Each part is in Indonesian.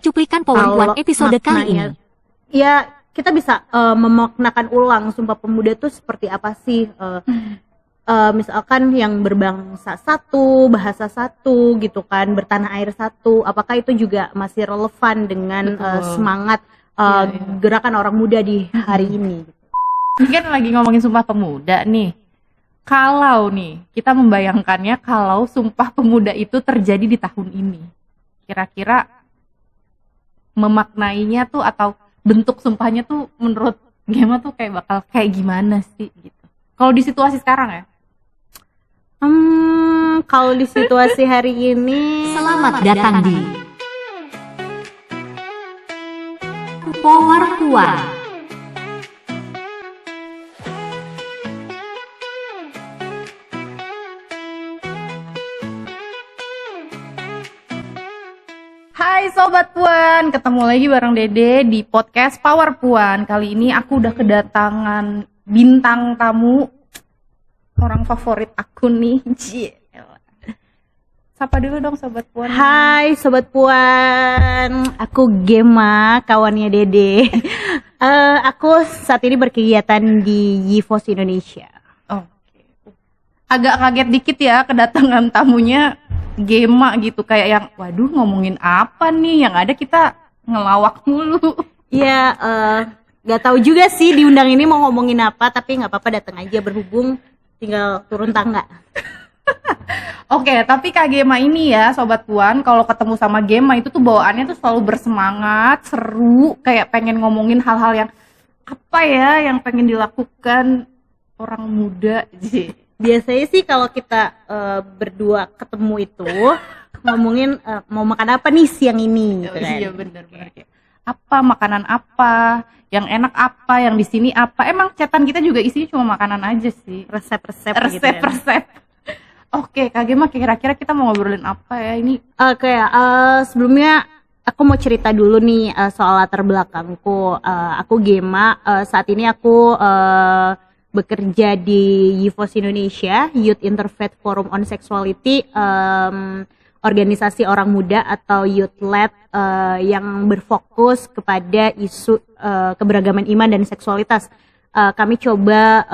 Cuplikan PowerPoint episode kali ini. Ya, kita bisa memaknakan ulang Sumpah Pemuda itu seperti apa sih? Misalkan yang berbangsa satu, bahasa satu gitu kan, bertanah air satu. Apakah itu juga masih relevan dengan semangat gerakan orang muda di hari ini? Ini kan lagi ngomongin Sumpah Pemuda nih. Kalau nih, kita membayangkannya kalau Sumpah Pemuda itu terjadi di tahun ini. Kira-kira memaknainya tuh atau bentuk sumpahnya tuh menurut Gemma tuh kayak bakal kayak gimana sih gitu. Kalau di situasi sekarang ya? Kalau di situasi hari ini, Selamat datang di Power Puan. Hai Sobat Puan, ketemu lagi bareng Dede di podcast Power Puan. Kali ini aku udah kedatangan bintang tamu, orang favorit aku nih. Sapa dulu dong Sobat Puan. Hai Sobat Puan, aku Gemma, kawannya Dede. Aku saat ini berkegiatan di YIVOS Indonesia. Oke. Agak kaget dikit ya kedatangan tamunya Gemma gitu, kayak yang waduh ngomongin apa nih, yang ada kita ngelawak mulu. Iya, gak tahu juga sih diundang ini mau ngomongin apa, tapi nggak apa-apa, datang aja, berhubung tinggal turun tangga. Oke, tapi Kak Gemma ini ya Sobat Puan, kalau ketemu sama Gemma itu tuh bawaannya tuh selalu bersemangat, seru, kayak pengen ngomongin hal-hal yang apa ya yang pengen dilakukan orang muda. Biasanya sih kalau kita berdua ketemu itu ngomongin mau makan apa nih siang ini gitu kan. Iya benar-benar kayak apa makanan apa, yang enak apa, yang di sini apa. Emang chatan kita juga isinya cuma makanan aja sih. Resep-resep gitu. Resep-resep. Oke, Kak Gemma, kira-kira kita mau ngobrolin apa ya ini? Sebelumnya aku mau cerita dulu nih soal latar belakangku. Aku Gemma, saat ini aku bekerja di YIVOS Indonesia, Youth Interfaith Forum on Sexuality, organisasi orang muda atau youth-led yang berfokus kepada isu keberagaman iman dan seksualitas. Kami coba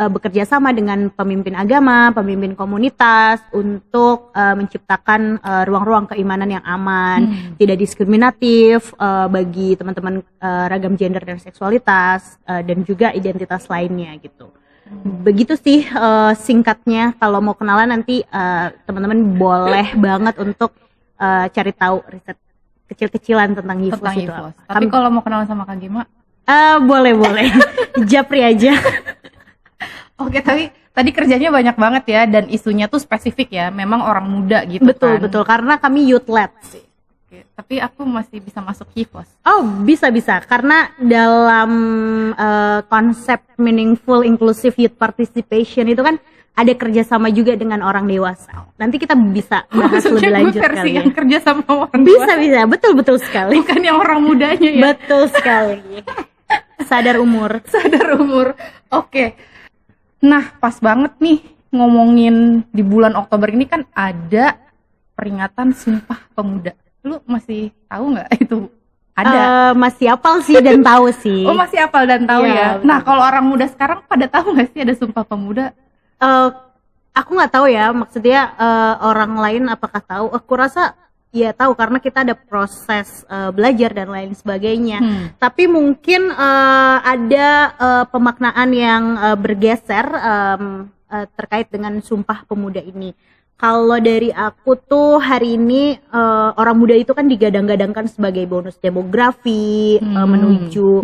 bekerja sama dengan pemimpin agama, pemimpin komunitas untuk menciptakan ruang-ruang keimanan yang aman, tidak diskriminatif bagi teman-teman ragam gender dan seksualitas dan juga identitas lainnya gitu. Begitu sih singkatnya. Kalau mau kenalan nanti teman-teman boleh banget untuk cari tahu riset kecil-kecilan tentang YIVOS itu. Tapi kalau mau kenalan sama Kak Gemma? Boleh. Japri aja. Oke, tapi tadi kerjanya banyak banget ya, dan isunya tuh spesifik ya, memang orang muda gitu. Betul, karena kami youth led sih. Oke, tapi aku masih bisa masuk YIVOS. Oh, bisa, karena dalam konsep meaningful inclusive youth participation itu kan ada kerjasama juga dengan orang dewasa. Nanti kita bisa bahas lebih lanjut versi kali yang ya. kerja sama orang Bisa, betul sekali. Bukan yang orang mudanya ya. Betul sekali. Sadar umur. Oke. Nah, pas banget nih ngomongin di bulan Oktober ini kan ada peringatan Sumpah Pemuda. Lu masih tahu nggak itu? Ada. Masih hafal sih dan tahu sih. Oh, masih hafal dan tahu ya. Betul. Nah, kalau orang muda sekarang pada tahu nggak sih ada Sumpah Pemuda? Aku nggak tahu ya, maksudnya orang lain apakah tahu? Aku rasa ya tahu karena kita ada proses belajar dan lain sebagainya. Tapi mungkin ada pemaknaan yang bergeser terkait dengan Sumpah Pemuda ini. Kalau dari aku tuh hari ini orang muda itu kan digadang-gadangkan sebagai bonus demografi menuju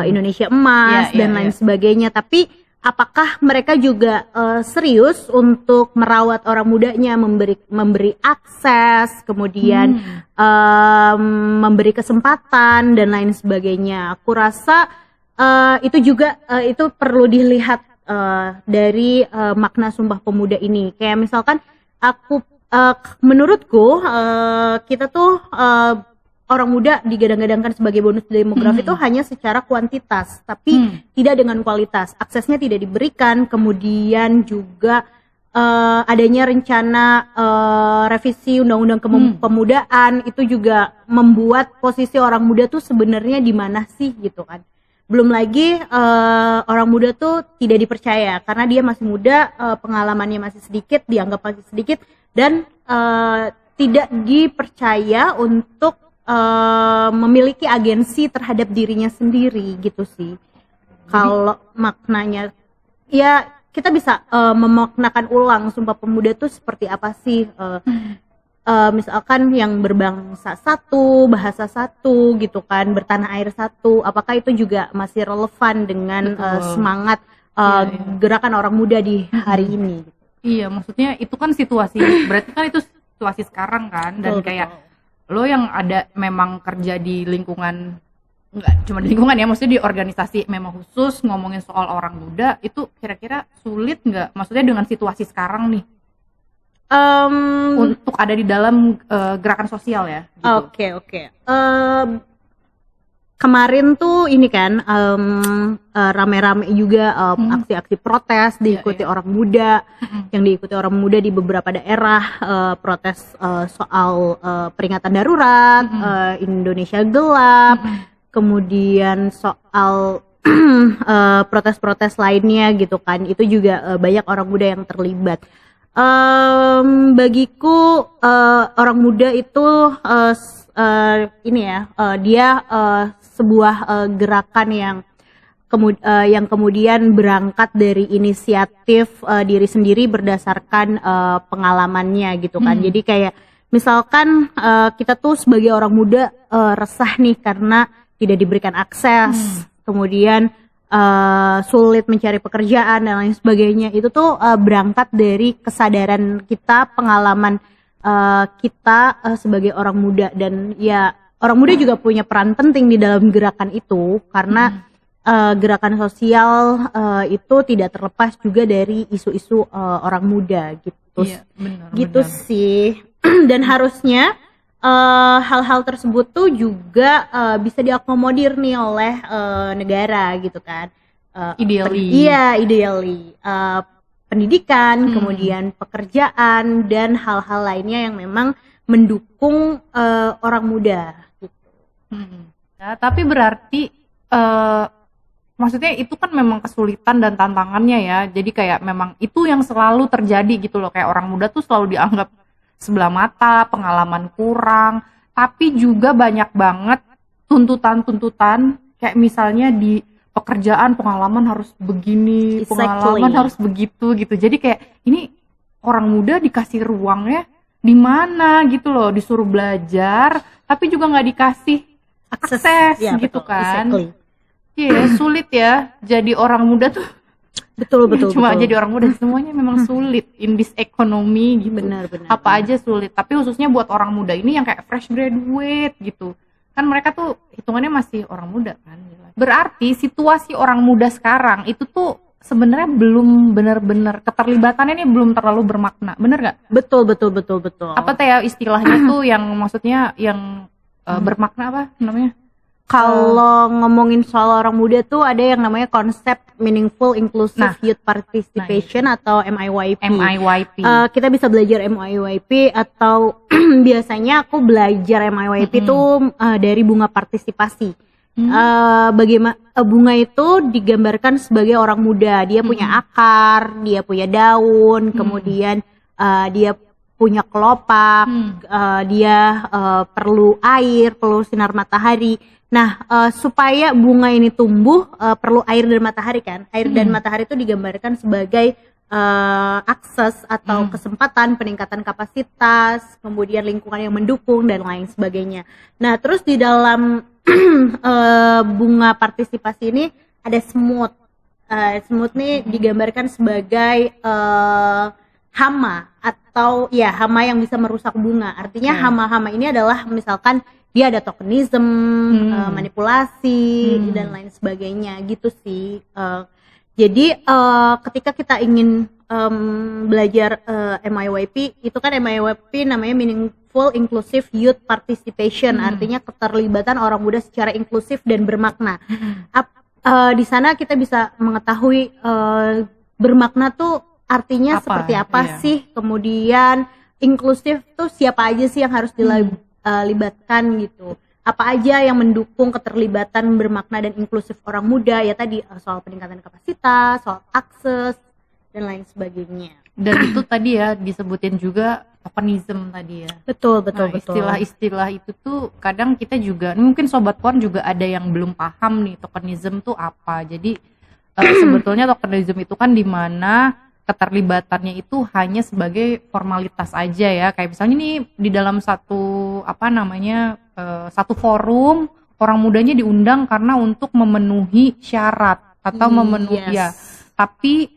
Indonesia emas dan lain sebagainya. Tapi apakah mereka juga serius untuk merawat orang mudanya, memberi akses, kemudian memberi kesempatan dan lain sebagainya? Aku rasa itu juga itu perlu dilihat dari makna Sumpah Pemuda ini. Kayak misalkan menurutku kita tuh orang muda digadang-gadangkan sebagai bonus demografi itu hanya secara kuantitas, tapi tidak dengan kualitas. Aksesnya tidak diberikan, kemudian juga adanya rencana revisi undang-undang kepemudaan itu juga membuat posisi orang muda tuh sebenarnya di mana sih gitu kan. Belum lagi orang muda tuh tidak dipercaya karena dia masih muda, pengalamannya masih sedikit, dianggap masih sedikit, dan tidak dipercaya untuk memiliki agensi terhadap dirinya sendiri gitu sih. Kalau maknanya ya kita bisa memaknakan ulang Sumpah Pemuda tuh seperti apa sih, misalkan yang berbangsa satu, bahasa satu gitu kan, bertanah air satu, apakah itu juga masih relevan dengan semangat gerakan orang muda di hari ini? Iya, maksudnya itu kan situasi, berarti kan itu situasi sekarang kan, dan kayak lo yang ada memang kerja di lingkungan, nggak cuma di lingkungan ya, maksudnya di organisasi memang khusus ngomongin soal orang muda, itu kira-kira sulit nggak? Maksudnya dengan situasi sekarang nih, untuk ada di dalam gerakan sosial ya? Oke. Kemarin tuh ini kan rame-rame juga aksi-aksi protes diikuti orang muda, yang diikuti orang muda di beberapa daerah, protes soal peringatan darurat, Indonesia gelap, kemudian soal protes-protes lainnya gitu kan, itu juga banyak orang muda yang terlibat. Bagiku orang muda itu dia sebuah gerakan yang kemudian berangkat dari inisiatif diri sendiri berdasarkan pengalamannya gitu kan. Jadi kayak misalkan kita tuh sebagai orang muda resah nih karena tidak diberikan akses, kemudian sulit mencari pekerjaan dan lain sebagainya. Itu tuh berangkat dari kesadaran kita, pengalaman kita sebagai orang muda, dan ya orang muda juga punya peran penting di dalam gerakan itu karena gerakan sosial itu tidak terlepas juga dari isu-isu orang muda gitu. Iya, benar, gitu benar sih. Dan harusnya hal-hal tersebut tuh juga bisa diakomodir nih oleh negara gitu kan. Ideally. Pendidikan, kemudian pekerjaan, dan hal-hal lainnya yang memang mendukung orang muda gitu. Ya, tapi berarti maksudnya itu kan memang kesulitan dan tantangannya ya. Jadi kayak memang itu yang selalu terjadi gitu loh, kayak orang muda tuh selalu dianggap sebelah mata, pengalaman kurang, tapi juga banyak banget tuntutan-tuntutan kayak misalnya di pekerjaan pengalaman harus begini, pengalaman harus begitu gitu. Jadi kayak ini orang muda dikasih ruangnya di mana gitu loh, disuruh belajar tapi juga nggak dikasih akses ya, gitu betul, kan. Iya, sulit ya jadi orang muda tuh. Betul. Cuma jadi orang muda semuanya memang sulit in this economy gitu. Benar. Apa aja sulit, tapi khususnya buat orang muda ini yang kayak fresh graduate gitu. Kan mereka tuh hitungannya masih orang muda kan. Berarti situasi orang muda sekarang itu tuh sebenarnya belum benar-benar, keterlibatannya ini belum terlalu bermakna. Bener gak? Betul. Apa tuh ya istilahnya tuh yang maksudnya yang bermakna apa namanya? Kalau ngomongin soal orang muda tuh ada yang namanya konsep Meaningful Inclusive Youth Participation atau MIYP. Kita bisa belajar MIYP atau biasanya aku belajar MIYP tuh dari bunga partisipasi. Bagaimana bunga itu digambarkan sebagai orang muda, dia punya akar, dia punya daun, kemudian dia punya kelopak, dia perlu air, perlu sinar matahari. Nah, supaya bunga ini tumbuh perlu air dan matahari kan. Air dan matahari itu digambarkan sebagai akses atau kesempatan, peningkatan kapasitas, kemudian lingkungan yang mendukung dan lain sebagainya. Nah, terus di dalam bunga partisipasi ini ada semut. Semut nih digambarkan sebagai hama atau ya hama yang bisa merusak bunga. Artinya hama-hama ini adalah misalkan dia ada tokenism, manipulasi dan lain sebagainya gitu sih. Jadi ketika kita ingin belajar MIYP, itu kan MIYP namanya Meaningful Inclusive Youth Participation, artinya keterlibatan orang muda secara inklusif dan bermakna. Di sana kita bisa mengetahui bermakna tuh artinya seperti apa sih, kemudian inklusif tuh siapa aja sih yang harus dilibatkan gitu, apa aja yang mendukung keterlibatan bermakna dan inklusif orang muda, ya tadi soal peningkatan kapasitas, soal akses dan lain sebagainya. Dan itu tadi ya disebutin juga tokenism tadi ya. Betul. Istilah-istilah itu tuh kadang kita juga, mungkin Sobat Puan juga ada yang belum paham nih tokenism tuh apa. Jadi sebetulnya tokenism itu kan dimana keterlibatannya itu hanya sebagai formalitas aja ya. Kayak misalnya nih di dalam satu satu forum, orang mudanya diundang karena untuk memenuhi syarat atau memenuhi tapi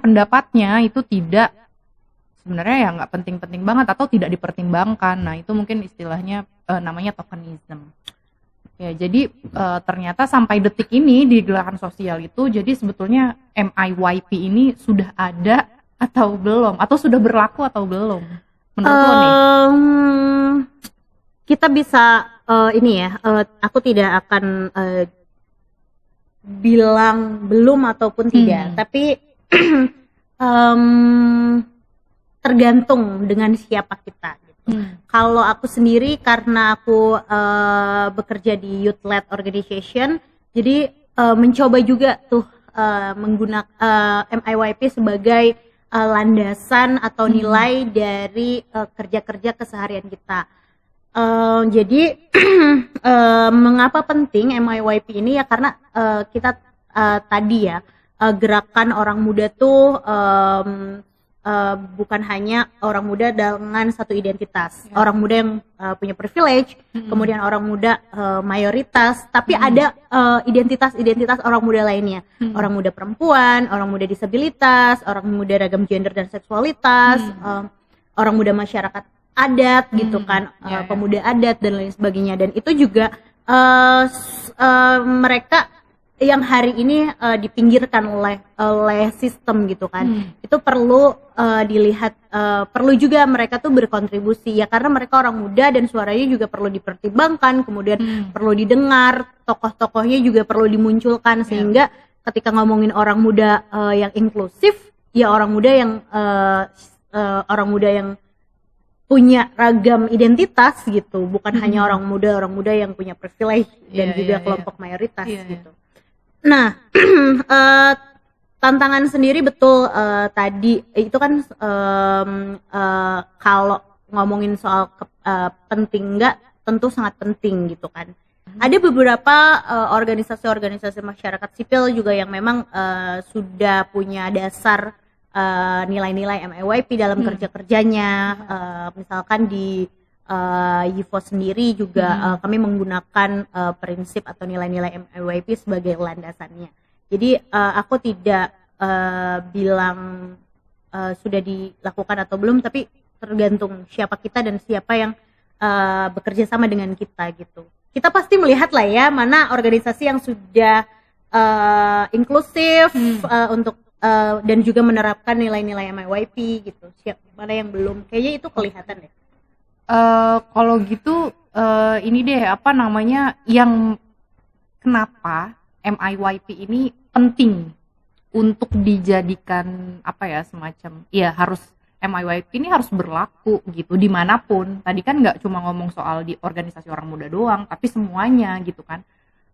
pendapatnya itu tidak, sebenarnya ya nggak penting-penting banget atau tidak dipertimbangkan. Nah itu mungkin istilahnya namanya tokenism. Ya jadi ternyata sampai detik ini di gerakan sosial itu, jadi sebetulnya MIYP ini sudah ada atau belum, atau sudah berlaku atau belum menurut lo nih? Kita bisa aku tidak akan bilang belum ataupun tidak, tapi tergantung dengan siapa kita gitu. Kalau aku sendiri, karena aku bekerja di youth led organization, jadi mencoba juga tuh menggunakan MIYP sebagai landasan atau nilai dari kerja-kerja keseharian kita. Jadi mengapa penting MIYP ini ya, karena kita tadi ya gerakan orang muda tuh bukan hanya orang muda dengan satu identitas, orang muda yang punya privilege, kemudian orang muda mayoritas, tapi ada identitas-identitas orang muda lainnya, orang muda perempuan, orang muda disabilitas, orang muda ragam gender dan seksualitas, orang muda masyarakat adat gitu kan, pemuda adat dan lain sebagainya. Dan itu juga mereka yang hari ini dipinggirkan oleh sistem gitu kan. Itu perlu dilihat, perlu juga mereka tuh berkontribusi ya, karena mereka orang muda dan suaranya juga perlu dipertimbangkan, kemudian perlu didengar, tokoh-tokohnya juga perlu dimunculkan, sehingga ketika ngomongin orang muda yang inklusif, ya orang muda yang punya ragam identitas gitu, bukan hanya orang muda yang punya privilege dan juga kelompok mayoritas gitu. Nah, tantangan sendiri betul tadi itu kan kalau ngomongin soal penting nggak, tentu sangat penting gitu kan. Ada beberapa organisasi-organisasi masyarakat sipil juga yang memang sudah punya dasar nilai-nilai MIYP dalam kerja-kerjanya. Misalkan di YIVO sendiri juga kami menggunakan prinsip atau nilai-nilai MIYP sebagai landasannya. Jadi aku tidak bilang sudah dilakukan atau belum, tapi tergantung siapa kita dan siapa yang bekerja sama dengan kita gitu. Kita pasti melihat lah ya, mana organisasi yang sudah inklusif untuk dan juga menerapkan nilai-nilai MIYP gitu. Mana yang belum, kayaknya itu kelihatan deh. Kalau gitu ini deh yang kenapa MIYP ini penting untuk dijadikan semacam harus MIYP ini harus berlaku gitu dimanapun. Tadi kan nggak cuma ngomong soal di organisasi orang muda doang, tapi semuanya gitu kan.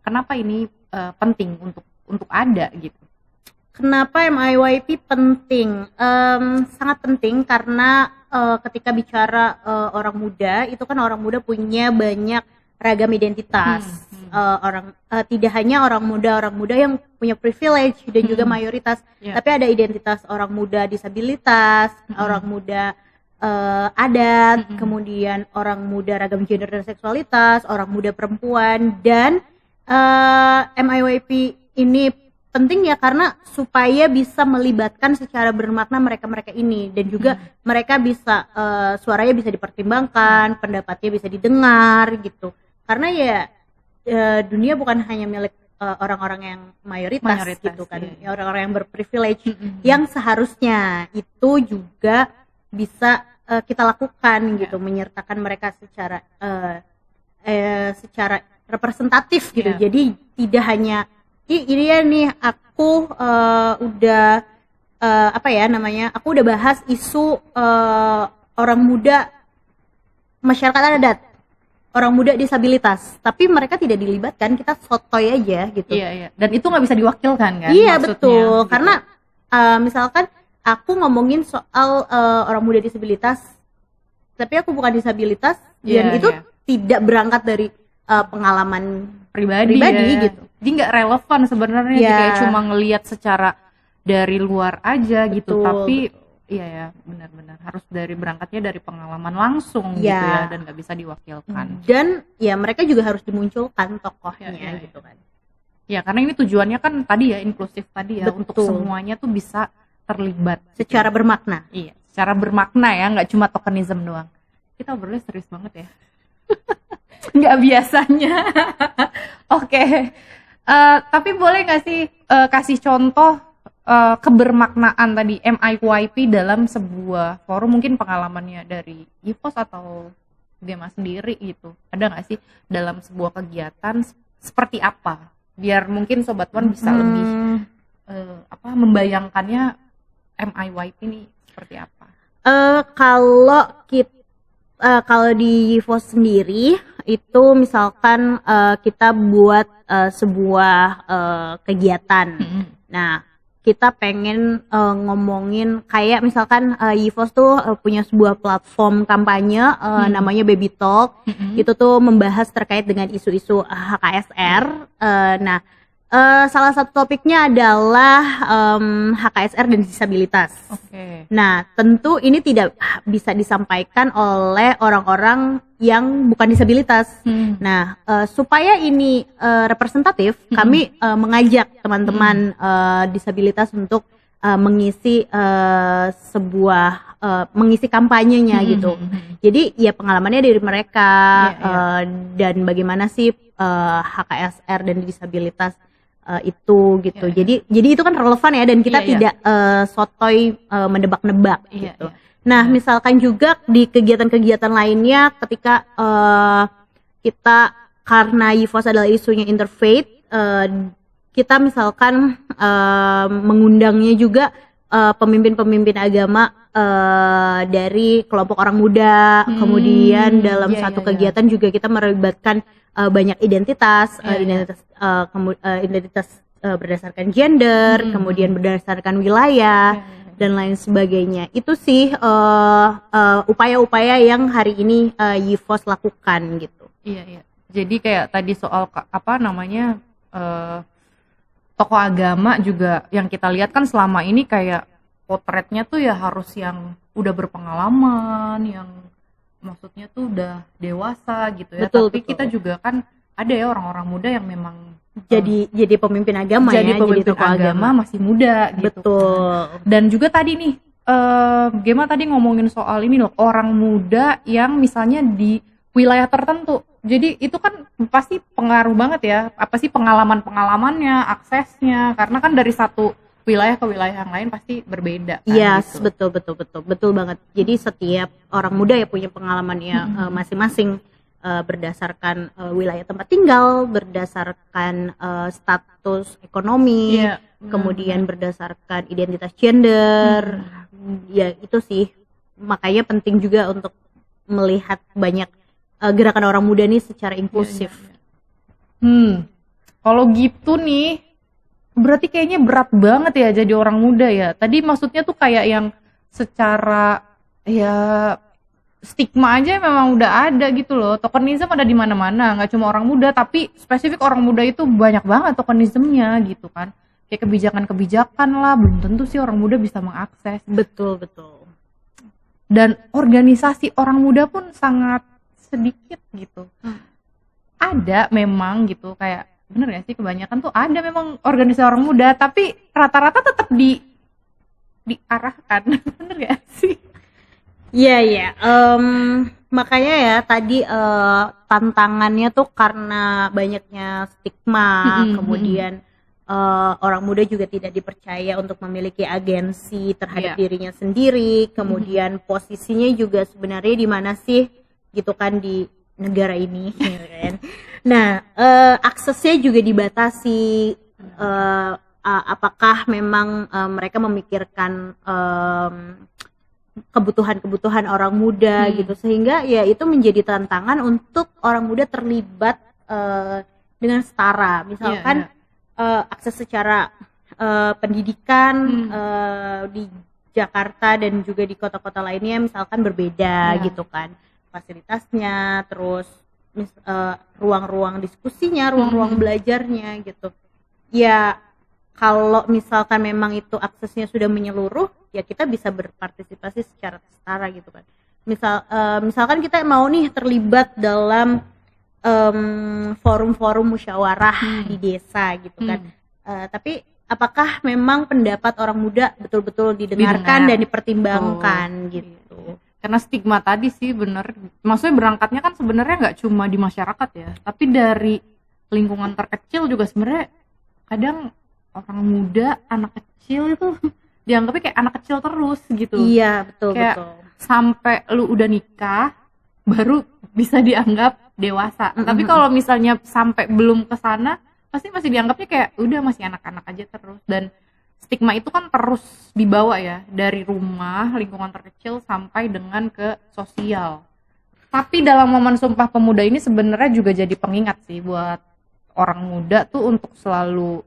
Kenapa ini penting untuk ada gitu? Kenapa MIYP penting? Sangat penting karena ketika bicara orang muda, itu kan orang muda punya banyak ragam identitas. Tidak hanya orang muda yang punya privilege dan juga mayoritas, tapi ada identitas orang muda disabilitas, orang muda adat, kemudian orang muda ragam gender dan seksualitas, orang muda perempuan. Dan MIYP ini penting ya karena supaya bisa melibatkan secara bermakna mereka-mereka ini, dan juga mereka bisa suaranya bisa dipertimbangkan, pendapatnya bisa didengar gitu. Karena ya dunia bukan hanya milik orang-orang yang mayoritas gitu kan, ya, orang-orang yang berprivilege yang seharusnya itu juga bisa kita lakukan gitu, menyertakan mereka secara representatif gitu. Jadi tidak hanya ini ya nih aku udah apa ya namanya, aku udah bahas isu orang muda masyarakat adat, orang muda disabilitas, tapi mereka tidak dilibatkan, kita sotoy aja gitu. Iya. Dan itu nggak bisa diwakilkan kan? Iya maksudnya, betul, gitu. karena misalkan aku ngomongin soal orang muda disabilitas, tapi aku bukan disabilitas, dan itu tidak berangkat dari pengalaman pribadi gitu. Jadi nggak relevan sebenarnya, kayak cuma ngelihat secara dari luar aja gitu, tapi iya ya benar-benar harus berangkatnya dari pengalaman langsung gitu ya, dan nggak bisa diwakilkan. Dan ya mereka juga harus dimunculkan tokohnya gitu kan. Ya karena ini tujuannya kan tadi ya inklusif tadi ya, untuk semuanya tuh bisa terlibat secara bermakna. Iya, secara bermakna ya, nggak cuma tokenisme doang. Kita obrolnya serius banget ya. Nggak biasanya. Oke. Tapi boleh nggak sih kasih contoh kebermaknaan tadi MIYP dalam sebuah forum, mungkin pengalamannya dari Yvos atau Gema sendiri gitu, ada nggak sih dalam sebuah kegiatan seperti apa, biar mungkin Sobat One bisa lebih membayangkannya MIYP ini seperti apa? Kalau di Yvos sendiri itu misalkan kita buat sebuah kegiatan. Nah, kita pengen ngomongin kayak misalkan Yvos tuh punya sebuah platform kampanye namanya Baby Talk. Itu tuh membahas terkait dengan isu-isu HKSR. Nah, salah satu topiknya adalah HKSR dan disabilitas. Nah, tentu ini tidak bisa disampaikan oleh orang-orang yang bukan disabilitas. Nah, supaya ini representatif, kami mengajak teman-teman disabilitas untuk mengisi mengisi kampanyenya gitu. Jadi ya pengalamannya dari mereka dan bagaimana sih HKSR dan disabilitas itu gitu. Jadi itu kan relevan ya, dan kita tidak sotoy menebak-nebak gitu. Nah, misalkan juga di kegiatan-kegiatan lainnya ketika kita, karena Yvos adalah isunya interfaith, kita misalkan mengundangnya juga pemimpin-pemimpin agama dari kelompok orang muda. Kemudian dalam satu kegiatan juga kita melibatkan banyak identitas, identitas berdasarkan gender, kemudian berdasarkan wilayah dan lain sebagainya. Itu sih upaya-upaya yang hari ini Yvos lakukan gitu. Iya. Jadi kayak tadi soal tokoh agama juga yang kita lihat kan selama ini kayak potretnya tuh ya harus yang udah berpengalaman, yang maksudnya tuh udah dewasa gitu ya. Tapi kita juga kan ada ya orang-orang muda yang memang jadi pemimpin agama, jadi tokoh agama masih muda gitu. Betul. Dan juga tadi nih Gema tadi ngomongin soal ini loh, orang muda yang misalnya di wilayah tertentu. Jadi itu kan pasti pengaruh banget ya, apa sih pengalamannya, aksesnya, karena kan dari satu wilayah ke wilayah yang lain pasti berbeda kan. Yes, gitu. betul banget. Jadi setiap orang muda ya punya pengalamannya masing-masing, berdasarkan wilayah tempat tinggal, berdasarkan status ekonomi, kemudian berdasarkan identitas gender. Ya itu sih, makanya penting juga untuk melihat banyak gerakan orang muda nih secara inklusif. Kalau gitu nih, berarti kayaknya berat banget ya jadi orang muda ya. Tadi maksudnya tuh kayak yang secara ya stigma aja memang udah ada gitu loh. Tokenisme ada di mana-mana, nggak cuma orang muda, tapi spesifik orang muda itu banyak banget tokenismenya gitu kan. Kayak kebijakan-kebijakan lah, belum tentu sih orang muda bisa mengakses. Betul. Dan organisasi orang muda pun sangat sedikit gitu. Ada memang gitu, kayak bener gak sih, kebanyakan tuh ada memang organisasi orang muda, tapi rata-rata tetap diarahkan. Bener gak sih? Iya. Makanya ya tadi tantangannya tuh karena banyaknya stigma, kemudian orang muda juga tidak dipercaya untuk memiliki agensi terhadap dirinya sendiri, kemudian posisinya juga sebenarnya di mana sih gitu kan di negara ini, gitu kan. Nah, aksesnya juga dibatasi, apakah memang mereka memikirkan kebutuhan-kebutuhan orang muda gitu, sehingga ya itu menjadi tantangan untuk orang muda terlibat dengan setara. Misalkan akses secara pendidikan di Jakarta dan juga di kota-kota lainnya misalkan berbeda gitu kan, fasilitasnya, terus ruang-ruang diskusinya, ruang-ruang belajarnya gitu. Ya kalau misalkan memang itu aksesnya sudah menyeluruh, ya kita bisa berpartisipasi secara setara gitu kan. Misalkan kita mau nih terlibat dalam forum-forum musyawarah di desa gitu kan. Tapi apakah memang pendapat orang muda betul-betul didengarkan dan dipertimbangkan gitu. Karena stigma tadi sih bener, maksudnya berangkatnya kan sebenarnya nggak cuma di masyarakat ya, tapi dari lingkungan terkecil juga sebenarnya kadang orang muda, anak kecil itu dianggapnya kayak anak kecil terus gitu. Iya, betul. Sampai lu udah nikah baru bisa dianggap dewasa. Tapi kalau misalnya sampai belum ke sana, pasti masih dianggapnya kayak udah masih anak-anak aja terus. Dan stigma itu kan terus dibawa ya dari rumah, lingkungan terkecil sampai dengan ke sosial. Tapi dalam momen Sumpah Pemuda ini sebenarnya juga jadi pengingat sih buat orang muda tuh untuk selalu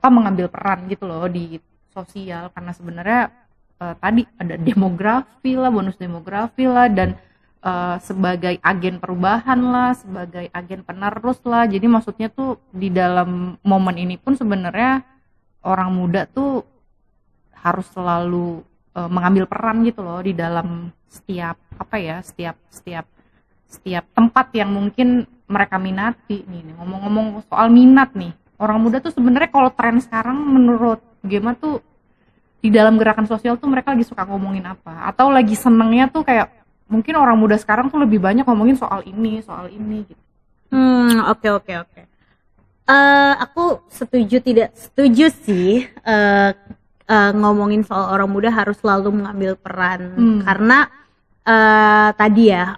mengambil peran gitu loh di sosial, karena sebenarnya tadi ada demografi lah, bonus demografi lah, dan sebagai agen perubahan lah, sebagai agen penerus lah. Jadi maksudnya tuh di dalam momen ini pun sebenarnya orang muda tuh harus selalu mengambil peran gitu loh di dalam setiap tempat yang mungkin mereka minati nih. Ngomong-ngomong soal minat nih, orang muda tuh sebenarnya kalau tren sekarang menurut Gema tuh di dalam gerakan sosial tuh mereka lagi suka ngomongin apa, atau lagi senengnya tuh kayak mungkin orang muda sekarang tuh lebih banyak ngomongin soal ini gitu. Oke. Aku setuju tidak setuju sih ngomongin soal orang muda harus selalu mengambil peran, karena tadi ya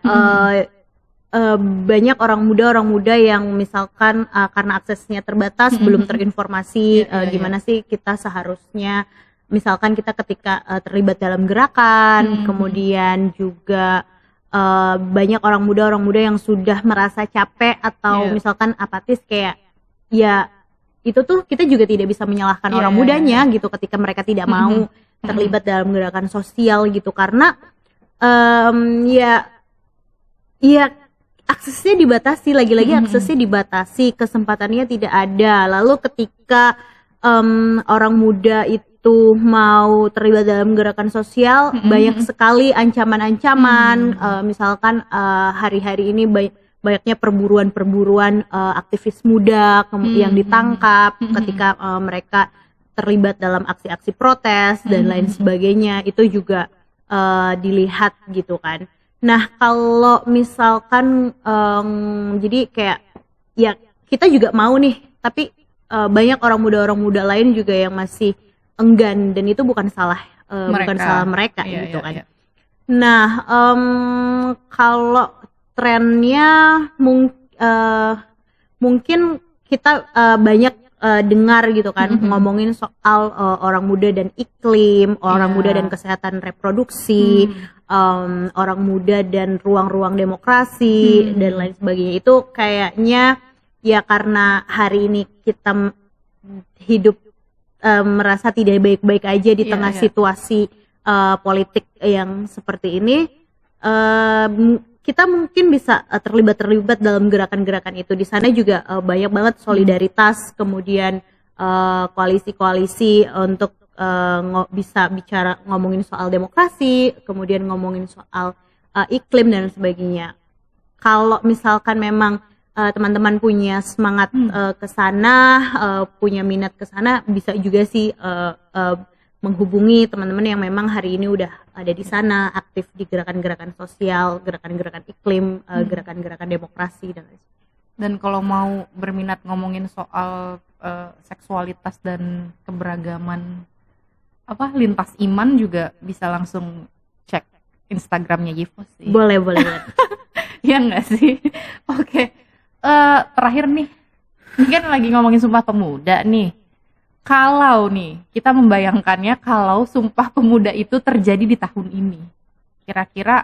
banyak orang muda yang misalkan karena aksesnya terbatas, belum terinformasi gimana sih kita seharusnya, misalkan kita ketika terlibat dalam gerakan, kemudian juga banyak orang muda yang sudah merasa capek atau misalkan apatis, kayak ya itu tuh kita juga tidak bisa menyalahkan orang mudanya gitu ketika mereka tidak mau terlibat dalam gerakan sosial gitu, karena ya aksesnya dibatasi, lagi-lagi aksesnya dibatasi, kesempatannya tidak ada. Lalu ketika orang muda itu mau terlibat dalam gerakan sosial, banyak sekali ancaman-ancaman. Misalkan hari-hari ini banyaknya perburuan aktivis muda yang ditangkap ketika mereka terlibat dalam aksi-aksi protes dan lain sebagainya. Itu juga dilihat gitu kan. Nah kalau misalkan jadi kayak ya kita juga mau nih, tapi banyak orang muda lain juga yang masih enggan, dan itu bukan salah mereka gitu kan. Nah kalau trennya mungkin kita banyak dengar gitu kan, ngomongin soal orang muda dan iklim, orang muda dan kesehatan reproduksi, orang muda dan ruang-ruang demokrasi dan lain sebagainya. Itu kayaknya ya karena hari ini kita hidup merasa tidak baik-baik aja di tengah situasi politik yang seperti ini, kita mungkin bisa terlibat dalam gerakan-gerakan itu. Di sana juga banyak banget solidaritas, kemudian koalisi-koalisi untuk bisa bicara, ngomongin soal demokrasi, kemudian ngomongin soal iklim dan sebagainya. Kalau misalkan memang teman-teman punya semangat ke sana, punya minat ke sana, bisa juga sih menghubungi teman-teman yang memang hari ini udah ada di sana, aktif di gerakan-gerakan sosial, gerakan-gerakan iklim, gerakan-gerakan demokrasi dan lain sebagainya. Dan kalau mau berminat ngomongin soal seksualitas dan keberagaman lintas iman, juga bisa langsung cek Instagramnya Yifos sih. Boleh. Ya nggak sih? Oke. Terakhir nih, ini kan lagi ngomongin Sumpah Pemuda nih. kalau nih kita membayangkannya kalau Sumpah Pemuda itu terjadi di tahun ini, kira-kira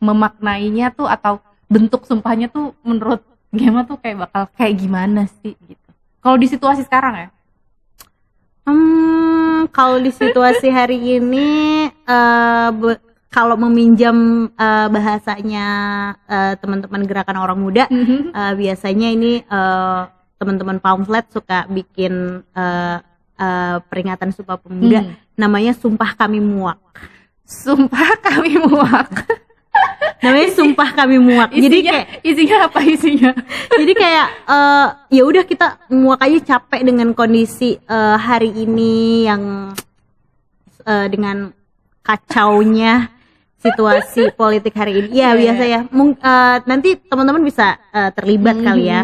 memaknainya tuh atau bentuk sumpahnya tuh menurut Gema tuh kayak bakal kayak gimana sih gitu. Kalau di situasi sekarang ya? Kalau di situasi hari ini, kalau meminjam bahasanya teman-teman gerakan orang muda, biasanya ini teman-teman pamflet suka bikin peringatan Sumpah Pemuda, namanya Sumpah Kami Muak. Sumpah Kami Muak. Namanya Sumpah Kami Muak. Jadi kayak isinya apa isinya? Jadi kayak ya udah kita muak aja, capek dengan kondisi hari ini yang dengan kacaunya situasi politik hari ini. Ya biasa ya. Nanti teman-teman bisa terlibat kali ya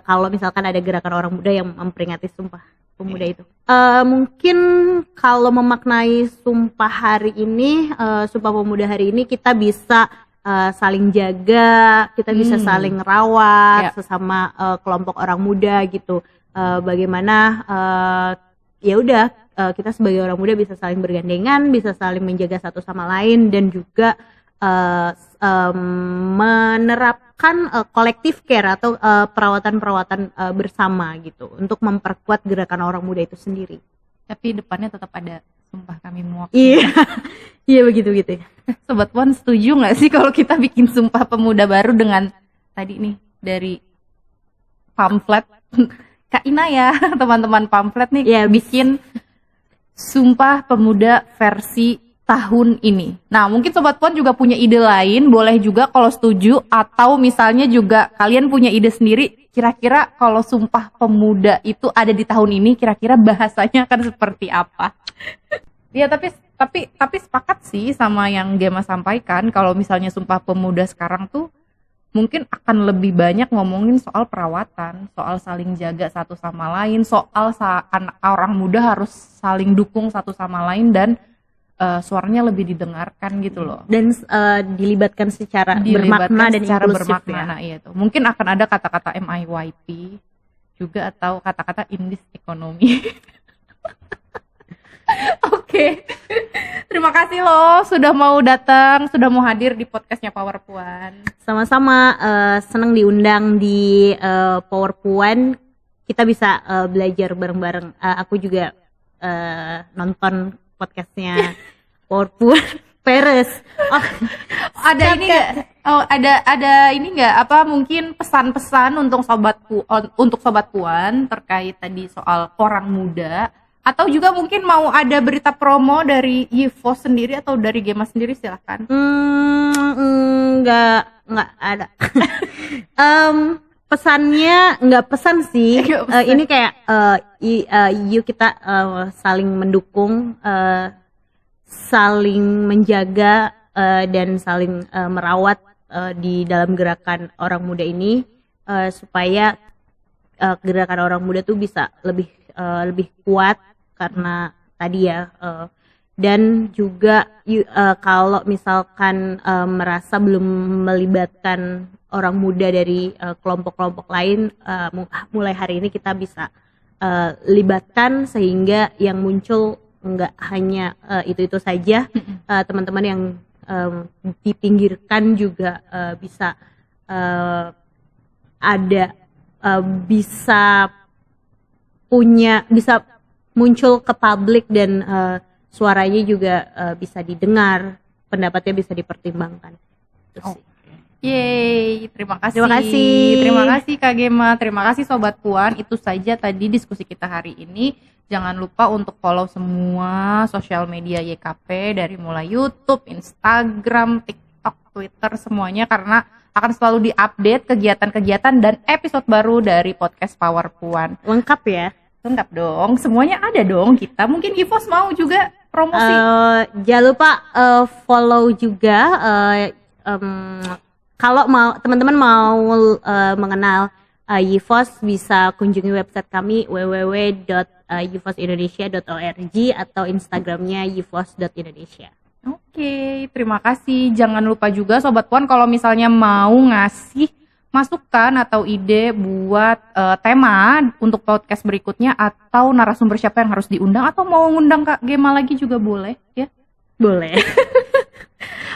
kalau misalkan ada gerakan orang muda yang memperingati Sumpah Pemuda itu. Mungkin kalau memaknai Sumpah hari ini, Sumpah Pemuda hari ini kita bisa saling jaga, kita bisa saling rawat sesama kelompok orang muda gitu. Bagaimana ya udah kita sebagai orang muda bisa saling bergandengan, bisa saling menjaga satu sama lain, dan juga menerapkan collective care atau perawatan-perawatan bersama gitu untuk memperkuat gerakan orang muda itu sendiri. Tapi depannya tetap ada Sumpah Kami Muak. Iya, iya begitu. Sobat Puan setuju nggak sih kalau kita bikin Sumpah Pemuda baru dengan tadi nih dari pamflet Kak Ina ya, teman-teman pamflet nih bikin Sumpah Pemuda versi tahun ini. Nah, mungkin Sobat Puan juga punya ide lain, boleh juga kalau setuju, atau misalnya juga kalian punya ide sendiri, kira-kira kalau Sumpah Pemuda itu ada di tahun ini, kira-kira bahasanya akan seperti apa? Ya, tapi sepakat sih sama yang Gema sampaikan, kalau misalnya Sumpah Pemuda sekarang tuh mungkin akan lebih banyak ngomongin soal perawatan, soal saling jaga satu sama lain, soal orang muda harus saling dukung satu sama lain, dan suaranya lebih didengarkan gitu loh. Dan dilibatkan secara bermakna dan secara inklusif bermakna. ya. Nah, iya tuh. Mungkin akan ada kata-kata MIYP juga atau kata-kata indis ekonomi. Oke. Terima kasih loh sudah mau datang, sudah mau hadir di podcastnya Power Puan. Sama-sama, senang diundang di Power Puan. Kita bisa belajar bareng-bareng. Aku juga nonton podcastnya Power Puan. Peres. Oh, ada ini nggak? Oh, ada ini nggak? Apa mungkin pesan-pesan untuk sobat Puan terkait tadi soal orang muda? Atau juga mungkin mau ada berita promo dari Yifos sendiri atau dari Gema sendiri, silahkan. Nggak ada. Pesannya nggak pesan sih. Ini kayak yuk kita saling mendukung, saling menjaga dan saling merawat di dalam gerakan orang muda ini, supaya gerakan orang muda tuh bisa lebih kuat. Karena tadi ya, dan juga kalau misalkan merasa belum melibatkan orang muda dari kelompok-kelompok lain, mulai hari ini kita bisa libatkan, sehingga yang muncul nggak hanya itu saja, teman-teman yang dipinggirkan juga bisa bisa muncul ke publik, dan suaranya juga bisa didengar, pendapatnya bisa dipertimbangkan. Yeay, terima kasih. Terima kasih Kak Gema, terima kasih Sobat Puan. Itu saja tadi diskusi kita hari ini. Jangan lupa untuk follow semua sosial media YKP, dari mulai YouTube, Instagram, TikTok, Twitter, semuanya, karena akan selalu diupdate kegiatan-kegiatan dan episode baru dari podcast Power Puan. Lengkap ya? Lengkap dong, semuanya ada dong kita. Mungkin Yifos mau juga promosi. Jangan lupa follow juga. Kalau mau teman-teman mau mengenal Yifos, bisa kunjungi website kami www.yifosindonesia.org atau Instagramnya yifos.indonesia. Oke, terima kasih. Jangan lupa juga Sobat Puan, kalau misalnya mau ngasih masukan atau ide buat tema untuk podcast berikutnya, atau narasumber siapa yang harus diundang, atau mau ngundang Kak Gema lagi juga boleh ya. Boleh.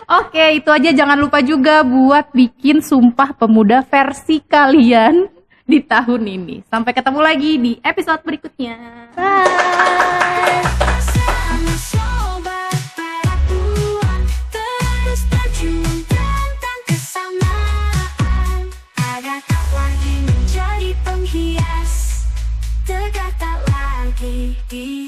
Oke, itu aja. Jangan lupa juga buat bikin Sumpah Pemuda versi kalian di tahun ini. Sampai ketemu lagi di episode berikutnya. Bye. Sama sobat perempuan, terus berjuang tentang kesamaan, agar tak lagi menjadi penghias, tegak tak lagi di